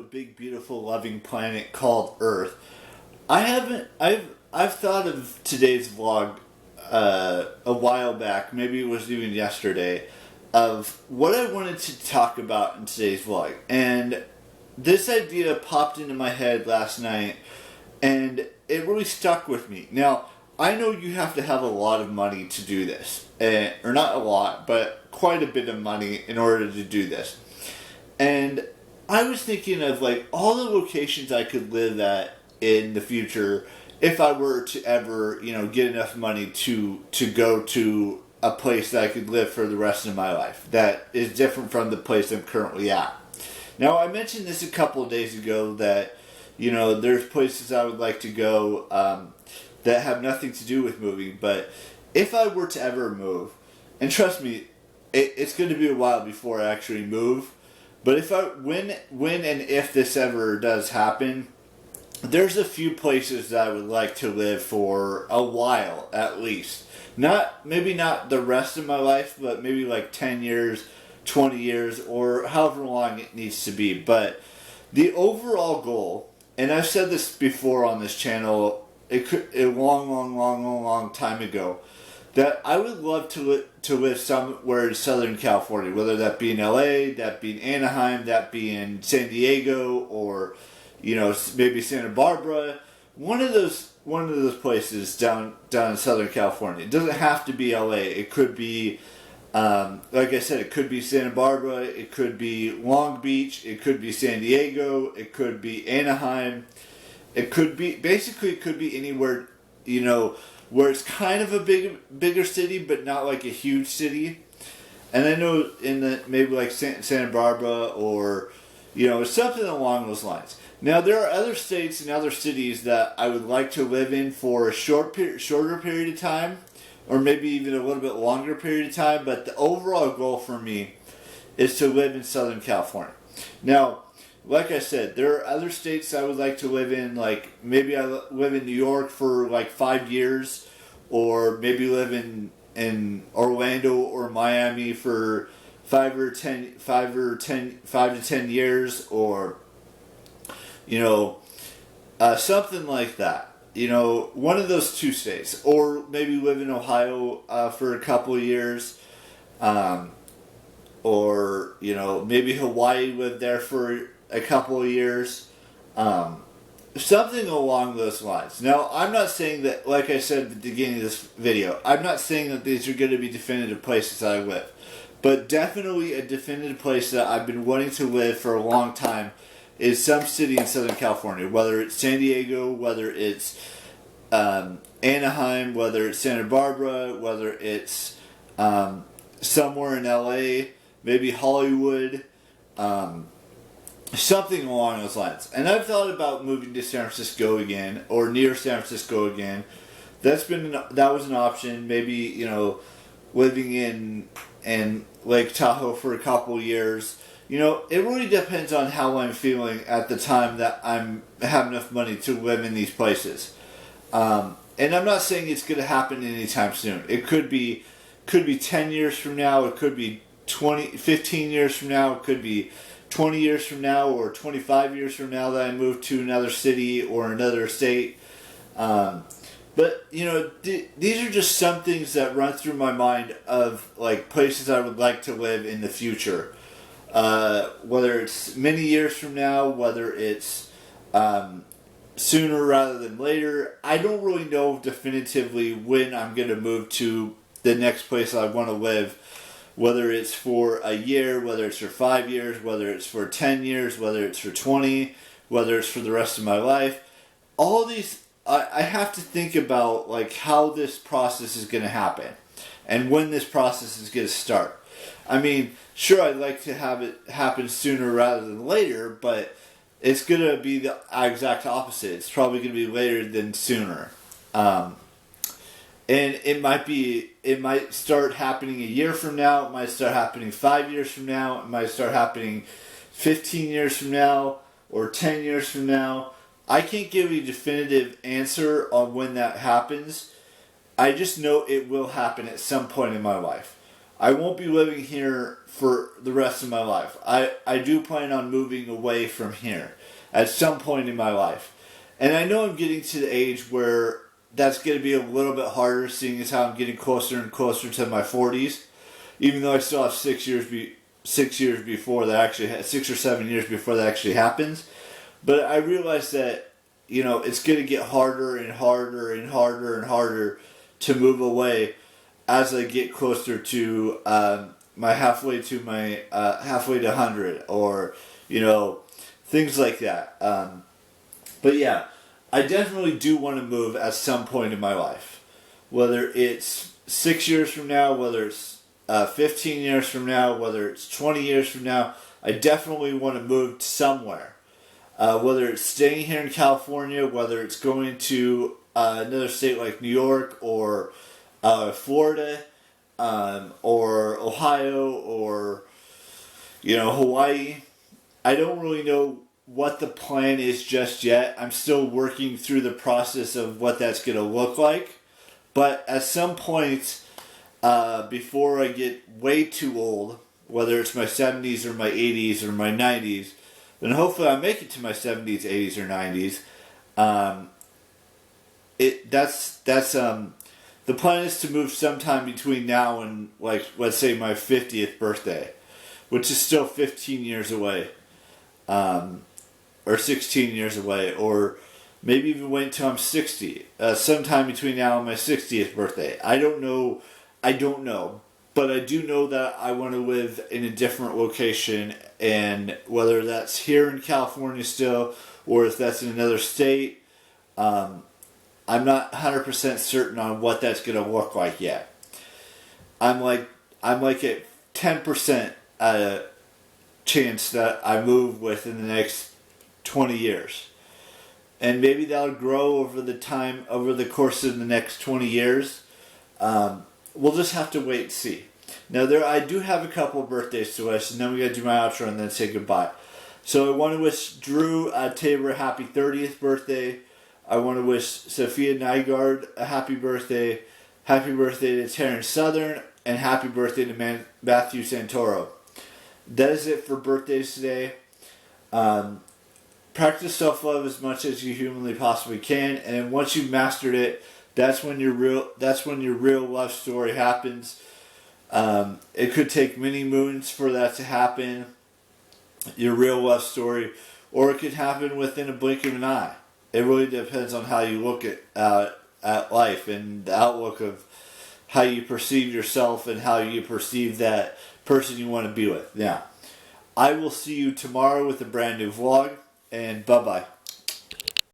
big, beautiful, loving planet called Earth. I've thought of today's vlog a while back, maybe it was even yesterday, of what I wanted to talk about in today's vlog. And this idea popped into my head last night, and it really stuck with me. Now, I know you have to have a lot of money to do this. Or not a lot, but quite a bit of money in order to do this. And I was thinking of like all the locations I could live at in the future if I were to ever, get enough money to go to a place that I could live for the rest of my life that is different from the place I'm currently at. Now, I mentioned this a couple of days ago that, there's places I would like to go that have nothing to do with moving, but if I were to ever move, and trust me, it's going to be a while before I actually move, but when and if this ever does happen, there's a few places that I would like to live for a while at least. Maybe not the rest of my life, but maybe like 10 years, 20 years, or however long it needs to be. But the overall goal, and I've said this before on this channel a long time ago, that I would love to live somewhere in Southern California, whether that be in LA, that be in Anaheim, that be in San Diego, or maybe Santa Barbara. One of those places down in Southern California. It doesn't have to be LA. It could be, like I said, it could be Santa Barbara. It could be Long Beach. It could be San Diego. It could be Anaheim. It could be anywhere, where it's kind of a bigger city, but not like a huge city. And I know maybe like Santa Barbara or, something along those lines. Now, there are other states and other cities that I would like to live in for a shorter period of time, or maybe even a little bit longer period of time, but the overall goal for me is to live in Southern California. Now, like I said, there are other states I would like to live in, like maybe I live in New York for like 5 years, or maybe live in Orlando or Miami for 5 to 10 years, or something like that. One of those two states, or maybe live in Ohio for a couple of years, or maybe Hawaii, live there for a couple of years, something along those lines. Now, I'm not saying that, like I said at the beginning of this video, I'm not saying that these are going to be definitive places I live, but definitely a definitive place that I've been wanting to live for a long time is some city in Southern California, whether it's San Diego, whether it's Anaheim, whether it's Santa Barbara, whether it's somewhere in LA, maybe Hollywood, something along those lines. And I've thought about moving to San Francisco again, or near San Francisco again. That was an option. Maybe living in Lake Tahoe for a couple of years. It really depends on how I'm feeling at the time that I have enough money to live in these places. And I'm not saying it's going to happen anytime soon. It could be 10 years from now. It could be 15 years from now. It could be 20 years from now, or 25 years from now that I move to another city or another state. But, these are just some things that run through my mind of like places I would like to live in the future. Whether it's many years from now, whether it's sooner rather than later. I don't really know definitively when I'm going to move to the next place I want to live. Whether it's for a year, whether it's for 5 years, whether it's for 10 years, whether it's for 20, whether it's for the rest of my life. All these, I have to think about like how this process is going to happen and when this process is going to start. I mean, sure, I'd like to have it happen sooner rather than later, but it's going to be the exact opposite. It's probably going to be later than sooner. And it might start happening a year from now. It might start happening 5 years from now. It might start happening 15 years from now or 10 years from now. I can't give you a definitive answer on when that happens. I just know it will happen at some point in my life. I won't be living here for the rest of my life. I do plan on moving away from here at some point in my life. And I know I'm getting to the age where that's going to be a little bit harder, seeing as how I'm getting closer and closer to my 40s. Even though I still have 6 years before that actually, 6 or 7 years before that actually happens. But I realize that, it's going to get harder and harder and harder and harder to move away as I get closer to my halfway to 100, or things like that. But yeah, I definitely do want to move at some point in my life, whether it's 6 years from now, whether it's 15 years from now, whether it's 20 years from now. I definitely want to move somewhere. Whether it's staying here in California, whether it's going to another state like New York or Florida, or Ohio, or Hawaii. I don't really know what the plan is just yet. I'm still working through the process of what that's going to look like. But at some point, before I get way too old, whether it's my 70s or my 80s or my 90s, then hopefully I make it to my 70s, 80s, or 90s. The plan is to move sometime between now and, let's say my 50th birthday, which is still 15 years away, or 16 years away, or maybe even wait until I'm 60, sometime between now and my 60th birthday. I don't know, but I do know that I want to live in a different location, and whether that's here in California still, or if that's in another state, I'm not 100% certain on what that's going to look like yet. I'm like at 10% chance that I move within the next 20 years. And maybe that'll grow over the course of the next 20 years. We'll just have to wait and see. Now, I do have a couple of birthdays to wish, and then we got to do my outro and then say goodbye. So I want to wish Drew Tabor a happy 30th birthday. I want to wish Sophia Nygaard a happy birthday. Happy birthday to Terrence Southern, and happy birthday to Matthew Santoro. That is it for birthdays today. Practice self-love as much as you humanly possibly can, and once you've mastered it, that's when your real love story happens. It could take many moons for that to happen, your real love story, or it could happen within a blink of an eye. It really depends on how you look at life and the outlook of how you perceive yourself and how you perceive that person you want to be with. Now, I will see you tomorrow with a brand new vlog, and bye-bye.